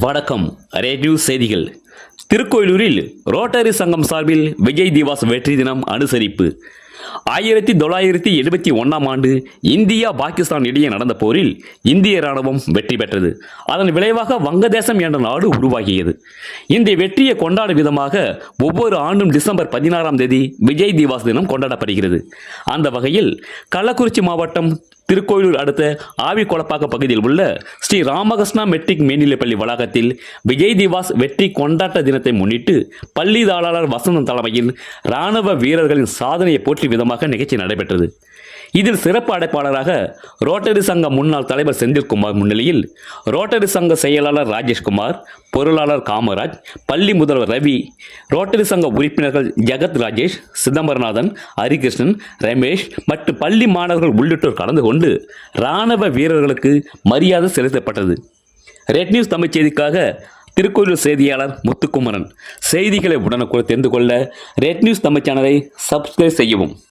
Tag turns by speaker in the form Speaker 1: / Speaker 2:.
Speaker 1: வணக்கம். ரேடியோ செய்திகள். திருக்கோயிலூரில் ரோட்டரி சங்கம் சார்பில் விஜய் திவாஸ் வெற்றி தினம் அனுசரிப்பு. 1971ஆம் ஆண்டு இந்தியா பாகிஸ்தான் இடையே நடந்த போரில் இந்திய ராணுவம் வெற்றி பெற்றது. அதன் விளைவாக வங்கதேசம் என்ற நாடு உருவாகியது. இந்த வெற்றியை கொண்டாடும் விதமாக ஒவ்வொரு ஆண்டும் டிசம்பர் 16ஆம் தேதி விஜய் திவாஸ் தினம் கொண்டாடப்படுகிறது. அந்த வகையில் கள்ளக்குறிச்சி மாவட்டம் திருக்கோயிலூர் அடுத்த ஆவிக்குளப்பாக்கம் பகுதியில் உள்ள ஸ்ரீ ராமகிருஷ்ணா மெட்ரிக் மேல்நிலைப்பள்ளி வளாகத்தில் விஜய் திவாஸ் வெற்றி கொண்டாட்ட தினத்தை முன்னிட்டு பள்ளி தாளாளர் வசந்தன் தலைமையில் ராணுவ வீரர்களின் சாதனையை போற்றி விதமாக நிகழ்ச்சி நடைபெற்றது. இதில் சிறப்பு அழைப்பாளராக ரோட்டரி சங்க முன்னாள் தலைவர் செந்தில்குமார் முன்னிலையில் ரோட்டரி சங்க செயலாளர் ராஜேஷ்குமார், பொருளாளர் காமராஜ், பள்ளி முதல்வர் ரவி, ரோட்டரி சங்க உறுப்பினர்கள் ஜெகத் ராஜேஷ், சிதம்பரநாதன், ஹரிகிருஷ்ணன், ரமேஷ் மற்றும் பள்ளி மாணவர்கள் உள்ளிட்டோர் கலந்து கொண்டு இராணுவ வீரர்களுக்கு மரியாதை செலுத்தப்பட்டது. ரெட் நியூஸ் தமிழ் செய்திக்காக திருக்கோயிலூர் செய்தியாளர் முத்துக்குமரன். செய்திகளை உடனுக்குடன் தெரிந்து கொள்ள ரெட் நியூஸ் தமிழ் சேனலை சப்ஸ்கிரைப் செய்யவும்.